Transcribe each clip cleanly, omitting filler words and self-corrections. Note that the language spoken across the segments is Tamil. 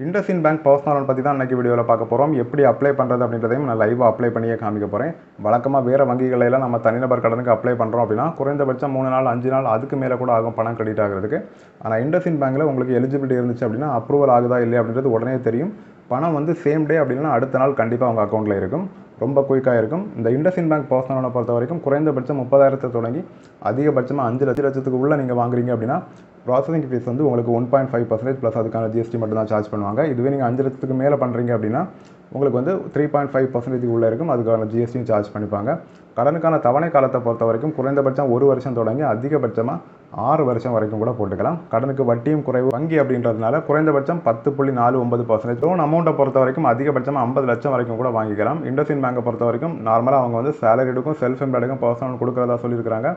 IndusInd Bank பர்சனல் லோன் பற்றி தான் இன்றைக்கி வீடியோவில் பார்க்க போகிறோம். எப்படி அப்ளை பண்ணுறது அப்படின்றதையும் நான் லைவாக அப்ளை பண்ணியே காமிக்க போகிறேன். வழக்கமாக வேறு வங்கிகளெல்லாம் நம்ம தனிநபர் கடனுக்கு அப்ளை பண்ணுறோம் அப்படின்னா குறைந்தபட்சம் 3 நாள் 5 நாள் அதுக்கு மேலே கூட ஆகும் பணம் கிரெடிட் ஆகிறதுக்கு. ஆனால் IndusInd Bankல உங்களுக்கு எலிஜிபிலிட்டி இருந்துச்சு அப்படின்னா அப்ரூவல் ஆகுதா இல்லையா அப்படின்றது உடனே தெரியும். பணம் வந்து சேம் டே அப்படின்னா அடுத்த நாள் கண்டிப்பாக உங்கள் அக்கௌண்ட்டில் இருக்கும். ரொம்ப குயிக்காக இருக்கும். இந்த IndusInd Bank பர்சனல் லோனை பொறுத்த வரைக்கும் குறைந்தபட்சம் 30,000 தொடங்கி அதிகபட்சமாக 5 லட்சத்துக்கு உள்ளே நீங்கள் வாங்குறீங்க அப்படின்னா ப்ராசஸிங் ஃபீஸ் வந்து உங்களுக்கு 1.5% ப்ளஸ் அதுக்கான ஜிஎஸ்டி மட்டும் தான் சார்ஜ் பண்ணுவாங்க. இதுவே நீங்கள் 5 லட்சத்துக்கு மேலே பண்ணுறீங்க அப்படின்னா உங்களுக்கு வந்து 3.5% உள்ளே இருக்கும். அதுக்கான ஜிஎஸ்டியும் சார்ஜ் பண்ணிப்பாங்க. கடனுக்கான தவணை காலத்தை பொறுத்த வரைக்கும் குறைந்தபட்சம் 1 வருஷம் தொடங்கி அதிகபட்சமாக 6 வருஷம் வரைக்கும் கூட போட்டுக்கலாம். கடனுக்கு வட்டியும் குறைவு வங்கி அப்படின்றதுனால குறைந்தபட்சம் 10.49%. லோன் அமௌண்ட்டை பொறுத்த வரைக்கும் அதிகபட்சமாக 50 லட்சம் வரைக்கும் கூட வாங்கிக்கலாம். IndusInd Bankை பொறுத்த வரைக்கும் நார்மலாக அவங்க வந்து சேலரிடுக்கும் செல்ஃப் எம்ப்ளாய்டுக்கும் பர்சனல் கொடுக்குறதா சொல்லியிருக்காங்க.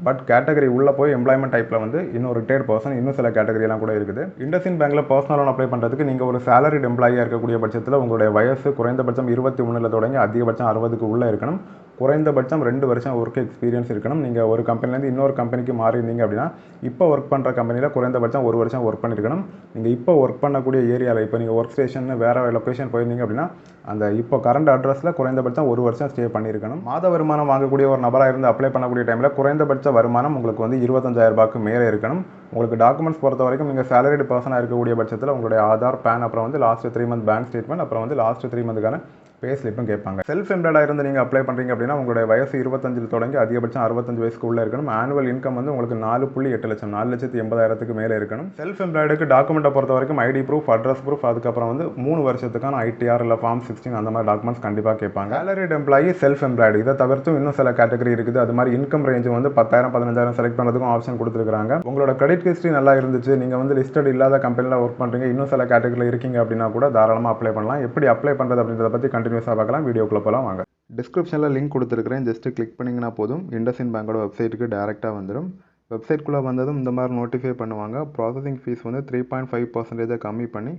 பட் கேட்டகரி உள்ளே போய் எம்ப்ளாய்மெண்ட் டைப்பில் வந்து இன்னும் ரிட்டையர்ட் பர்சன் இன்னும் சில கேட்டகரியெல்லாம் கூட இருக்குது. IndusInd Bankல பர்சனல் லோன் அப்ளை பண்ணுறதுக்கு நீங்கள் ஒரு சேலரிட் எம்ப்ளாயியாக இருக்கக்கூடிய பட்சத்தில் உங்களுடைய வயசு குறைந்தபட்சம் 21 தொடங்கி அதிகபட்சம் 60க்கு உள்ளே இருக்கணும். குறைந்தபட்சம் 2 வருஷம் ஒர்க் எக்ஸ்பீரியன்ஸ் இருக்கணும். நீங்கள் ஒரு கம்பெனிலேருந்து இன்னொரு கம்பெனிக்கு மாறியிருந்தீங்க அப்படின்னா இப்போ ஒர்க் பண்ணுற கம்பெனியில் குறைந்தபட்சம் 1 வருஷம் ஒர்க் பண்ணியிருக்கணும். நீங்கள் இப்போ ஒர்க் பண்ணக்கூடிய ஏரியாவில் இப்போ நீங்கள் ஒர்க் ஸ்டேஷன் வேறு லொக்கேஷன் போயிருந்தீங்க அப்படின்னா அந்த இப்போ கரண்ட் அட்ரஸில் குறைந்தபட்சம் 1 வருஷம் ஸ்டே பண்ணியிருக்கணும். மாத வருமானம் வாங்கக்கூடிய ஒரு நபராக இருந்து அப்ளை பண்ணக்கூடிய டைமில் குறைந்தபட்ச வருமானம் உங்களுக்கு வந்து 25,000 ரூபாய்க்கு மேலே இருக்கணும். உங்களுக்கு டாக்குமெண்ட்ஸ் பொறுத்த வரைக்கும் நீங்கள் சேலரிடு பர்சனாக இருக்கக்கூடிய பட்சத்தில் உங்களுடைய ஆதார், பேன், அப்புறம் வந்து லாஸ்ட் 3 மந்த் பேங்க் ஸ்டேட்மெண்ட், அப்புறம் வந்து லாஸ்ட் 3 மந்த்துக்கான பே ஸ்லிப்பும் கேட்பாங்க. செல்ஃப் எம்ப்ளாய்டாக இருந்து நீங்கள் அப்ளை பண்ணுறீங்க அப்படின்னா உங்களுடைய வயசு 25 தொடங்கி அதிகபட்சம் 65 வயசுக்கு உள்ளே இருக்கணும். ஆனுவல் இன்கம் வந்து உங்களுக்கு 4.8 லட்சம் 4,80,000க்கு மேலே இருக்கணும். செல்ஃப் எம்ப்ளாய்டுக்கு டாக்குமெண்ட்டை பொறுத்த வரைக்கும் ஐடி ப்ரூஃப், அட்ரஸ் ப்ரூஃப், அதுக்கப்புறம் வந்து 3 வருஷத்துக்கான ஐடிஆர் இல்லை ஃபார்ம் 16 அந்த மாதிரி டாக்குமெண்ட்ஸ் கண்டிப்பாக கேட்பாங்க. சேலரிட் எம்ப்ளாயி, செல்ஃப் எம்ப்ளாய்டு இதை தவிர்த்தும் இன்னும் சில கேட்டகரி இருக்குது. அது மாதிரி இன்கம் ரேஞ்சு வந்து 10,000 15,000 செலக்ட் பண்ணுறதுக்கும் ஆப்ஷன் கொடுத்துருக்காங்க. உங்களோட கிரெடிட் ஹிஸ்ட்ரி நல்லா இருந்துச்சு, நீங்கள் வந்து லிஸ்டட் இல்லாத கம்பெனியில் ஒர்க் பண்ணுறீங்க, இன்னும் சில கேட்டகரியில் இருக்கீங்க அப்படின்னா கூட தாராளமாக அப்ளை பண்ணலாம். எப்படி அப்ளை பண்ணுறது அப்படின்றத பற்றி கண்டினியூஸாக பார்க்கலாம். வீடியோக்குள்ளே போகலாம் வாங்க. டிஸ்கிரிப்ஷனில் லிங்க் கொடுத்துருக்கிறேன். ஜஸ்ட்டு கிளிக் பண்ணிங்கன்னா போதும் IndusInd Bankோட வெப்சைட்டுக்கு டேரெக்டாக வந்துடும். வெப்சைட்குள்ளே வந்ததும் இந்த மாதிரி நோட்டிஃபை பண்ணுவாங்க. ப்ராசஸிங் ஃபீஸ் வந்து 3.5% கம்மி பண்ணி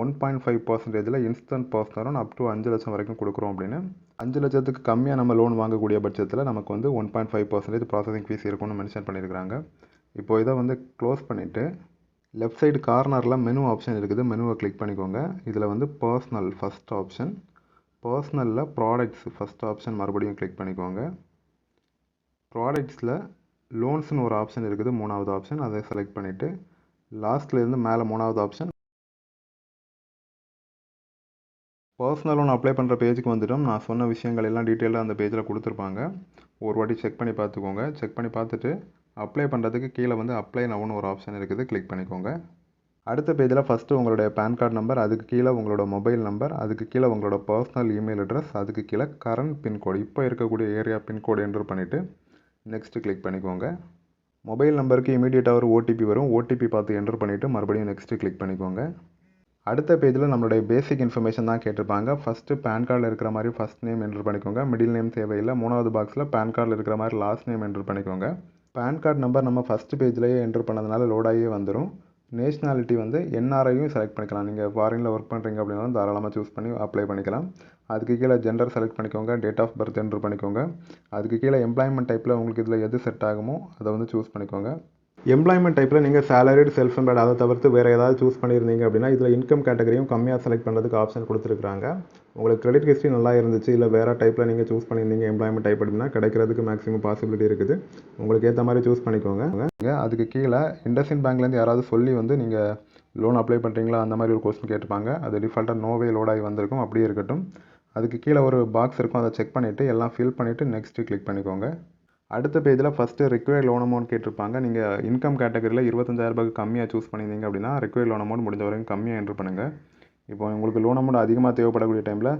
1.5% instant personal loan up to 5 லட்சம் வரைக்கும் கொடுக்குறோம் அப்படின்னு. 5 லட்சத்துக்கு கம்மியாக நம்ம லோன் வாங்கக்கூடிய பட்சத்தில் நமக்கு வந்து 1.5% ப்ராசஸிங் ஃபீஸ் இருக்கும்னு மென்ஷன் பண்ணியிருக்கிறாங்க. இப்போ இதை வந்து க்ளோஸ் பண்ணிவிட்டு லெஃப்ட் சைடு கார்னரில் மெனு ஆப்ஷன் இருக்குது. மெனுவை கிளிக் பண்ணிக்கோங்க. இதில் வந்து பர்சனல் ஃபஸ்ட் ஆப்ஷன், பர்சனலில் ப்ராடக்ட்ஸ் ஃபஸ்ட் ஆப்ஷன் மறுபடியும் கிளிக் பண்ணிக்கோங்க. ப்ராடக்ட்ஸில் லோன்ஸ்னு ஒரு ஆப்ஷன் இருக்குது, 3வது ஆப்ஷன், அதை செலக்ட் பண்ணிவிட்டு லாஸ்ட்லேருந்து மேலே 3வது ஆப்ஷன் பர்சனல் லோன் அப்ளை பண்ணுற பேஜுக்கு வந்துட்டோம். நான் சொன்ன விஷயங்கள் எல்லாம் டீட்டெயிலாக அந்த பேஜில் கொடுத்துருப்பாங்க. ஒரு வாட்டி செக் பண்ணி பார்த்துக்கோங்க. செக் பண்ணி பார்த்துட்டு அப்ளை பண்ணுறதுக்கு கீழே வந்து அப்ளை நவுன்னு ஒரு ஆப்ஷன் இருக்குது, கிளிக் பண்ணிக்கோங்க. அடுத்த பேஜில் ஃபஸ்ட்டு உங்களுடைய பேன் கார்டு நம்பர், அதுக்கு கீழே உங்களோட மொபைல் நம்பர், அதுக்கு கீழே உங்களோட பர்சனல் இமெயில் அட்ரஸ், அதுக்கு கீழே கரண்ட் பின்கோடு இப்போ இருக்கக்கூடிய ஏரியா பின்கோடு என்டர் பண்ணிவிட்டு நெக்ஸ்ட்டு கிளிக் பண்ணிக்கோங்க. மொபைல் நம்பருக்கு இமீடியட்டாக ஒரு ஓடிபி வரும். ஓடிபி பார்த்து என்டர் பண்ணிவிட்டு மறுபடியும் நெக்ஸ்ட்டு கிளிக் பண்ணிக்கோங்க. அடுத்த பேஜில் நம்மளுடைய பேசிக் இன்ஃபர்மேஷன் தான் கேட்டிருப்பாங்க. ஃபஸ்ட்டு பேன் கார்டில் இருக்கிற மாதிரி ஃபஸ்ட் நேம் என்டர் பண்ணிக்கோங்க. மிடில் நேம் தேவையில்லை. 3வது பாக்ஸில் பேன் கார்டில் இருக்கிற மாதிரி லாஸ்ட் நேம் என்டர் பண்ணிக்கோங்க. பேன் கார்டு நம்பர் நம்ம ஃபஸ்ட்டு பேஜ்லேயே என்டர் பண்ணதுனால லோடாகியே வந்துடும். நேஷ்னாலிட்டி வந்து என்ஆர்ஐயும் செலக்ட் பண்ணிக்கலாம். நீங்கள் ஃபாரினில் ஒர்க் பண்ணுறீங்க அப்படின்னாலும் தாராளமாக சூஸ் பண்ணி அப்ளை பண்ணிக்கலாம். அதுக்கு கீழே ஜெண்டர் செலக்ட் பண்ணிக்கோங்க. டேட் ஆஃப் பர்த் என்டர் பண்ணிக்கோங்க. அதுக்கு கீழே எம்ப்ளாய்மெண்ட் டைப்பில் உங்களுக்கு இதில் எது செட் ஆகுமோ அதை வந்து சூஸ் பண்ணிக்கோங்க. எம்ப்ளாய்மெண்ட் டைப்பில் நீங்கள் சேலரிடு, செல்ஃப் எம்ப்ளாய்டு அதை தவிர்த்து வேறு ஏதாவது சூஸ் பண்ணியிருந்தீங்க அப்படின்னா இதில் இன்கம் கேட்டகரியும் கம்மியாக செலக்ட் பண்ணுறதுக்கு ஆப்ஷன் கொடுத்துருக்காங்க. உங்களுக்கு கிரெடிட் ஹிஸ்ட்ரி நல்லா இருந்துச்சு, இல்லை வேறு டைப்பில் நீங்கள் சூஸ் பண்ணியிருந்தீங்க எம்ப்ளாய்மெண்ட் டைப் அப்படின்னா கிடைக்கிறதுக்கு மேக்ஸிமம் பாசிபிலிட்டி இருக்குது. உங்களுக்கு ஏற்ற மாதிரி சூஸ் பண்ணிக்கோங்க. அதுக்கு கீழே IndusInd Bankலேருந்து யாராவது சொல்லி வந்து நீங்கள் லோன் அப்ளை பண்ணுறீங்களா அந்த மாதிரி ஒரு கொஸ்டின் கேட்டுப்பாங்க. அது டிஃபால்ட்டாக நோவே லோடாகி வந்திருக்கும், அப்படியே இருக்கட்டும். அதுக்கு கீழே ஒரு பாக்ஸ் இருக்கும், அதை செக் பண்ணிவிட்டு எல்லாம் ஃபில் பண்ணிவிட்டு நெக்ஸ்ட்டு கிளிக் பண்ணிக்கோங்க. அடுத்த பேஜில் ஃபஸ்ட்டு ரிக்வயர்ட் லோன் அமௌண்ட் கேட்டிருப்பாங்க. நீங்கள் இன்கம் கேட்டகரியில் 25,000 ரூபாய்க்கு கம்மியாக சூஸ் பண்ணியிருந்தீங்க அப்படின்னா ரிக்வயர்ட் லோன் அமௌண்ட் முடிஞ்ச வரைக்கும் கம்மியாக என்ட்ரு பண்ணுங்கள். இப்போ உங்களுக்கு லோன் அமௌண்ட் அதிகமாக தேவைப்படக்கூடிய டைமில்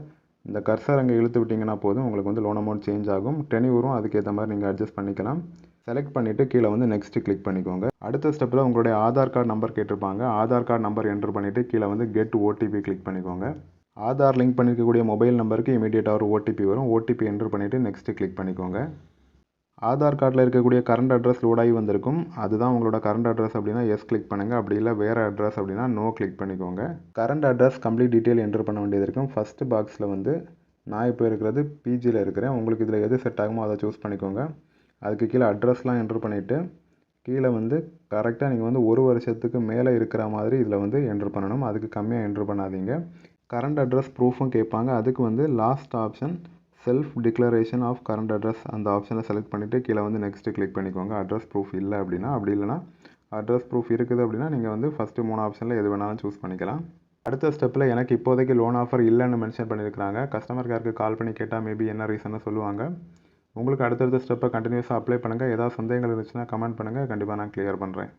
இந்த கர்சர் அங்கே இழுத்து விட்டிங்கன்னா போதும், உங்களுக்கு வந்து லோன் அமௌண்ட் சேஞ்ச் ஆகும். டென்யூரும் அதுக்கேற்ற மாதிரி நீங்கள் அட்ஜஸ்ட் பண்ணிக்கலாம். செலக்ட் பண்ணிவிட்டு கீழே வந்து நெக்ஸ்ட்டு கிளிக் பண்ணிக்கோங்க. அடுத்த ஸ்டெப்பில் உங்களுடைய ஆதார் கார்டு நம்பர் கேட்டிருப்பாங்க. ஆதார் கார்டு நம்பர் என்ட்ரு பண்ணிவிட்டு கீழே வந்து கெட் ஓடிபி கிளிக் பண்ணிக்கோங்க. ஆதார் லிங்க் பண்ணியிருக்கக்கூடிய மொபைல் நம்பருக்கு இமீடியட்டாக ஒரு ஓடிபி வரும். ஓடிபி என்ட்ரு பண்ணிவிட்டு நெக்ஸ்ட்டு கிளிக் பண்ணிக்கோங்க. ஆதார் கார்டில் இருக்கக்கூடிய கரண்ட் அட்ரஸ் லோடாகி வந்திருக்கும். அதுதான் உங்களோட கரண்ட் அட்ரஸ் அப்படின்னா எஸ் கிளிக் பண்ணுங்கள். அப்படி இல்லை வேறு அட்ரஸ் அப்படின்னா நோ கிளிக் பண்ணிக்கோங்க. Current address complete detail enter பண்ண வேண்டியது இருக்கும். ஃபஸ்ட்டு பாக்ஸில் வந்து நான் இப்போ இருக்கிறது பிஜியில் இருக்கிறேன். உங்களுக்கு இதில் எது செட் ஆகுமோ அதை சூஸ் பண்ணிக்கோங்க. அதுக்கு கீழே அட்ரஸ்லாம் என்டர் பண்ணிவிட்டு கீழே வந்து கரெக்டாக நீங்கள் வந்து 1 வருஷத்துக்கு மேலே இருக்கிற மாதிரி இதில் வந்து என்ட்ரு பண்ணணும். அதுக்கு கம்மியாக என்ட்ரு பண்ணாதீங்க. கரண்ட் அட்ரஸ் ப்ரூஃபும் கேட்பாங்க. அதுக்கு வந்து last option self declaration of current address அந்த ஆப்ஷனை செலக்ட் பண்ணிவிட்டு கீழே வந்து நெக்ஸ்ட்டு கிளிக் பண்ணிக்கோங்க. அட்ரஸ் ப்ரூஃப் இல்லை அப்படின்னா, அப்படி இல்லைனா அட்ரஸ் ப்ரூஃப் இருக்குது அப்படின்னா நீங்கள் வந்து ஃபஸ்ட்டு 3 ஆப்ஷனில் எது வேணாலும் சூஸ் பண்ணிக்கலாம். அடுத்த ஸ்டெப்பில் எனக்கு இப்போதைக்கு லோன் ஆஃபர் இல்லைன்னு மென்ஷன் பண்ணியிருக்கிறாங்க. கஸ்டமர் கேருக்கு கால் பண்ணி கேட்டால் மேபி என்ன ரீசன்னு சொல்லுவாங்க. உங்களுக்கு அடுத்தடுத்த ஸ்டெப்பை கண்டினியூஸாக அப்ளை பண்ணுங்கள். ஏதாவது சந்தேகங்கள் இருந்துச்சுன்னா கமெண்ட் பண்ணுங்கள். கண்டிப்பாக நான் கிளியர் பண்ணுறேன்.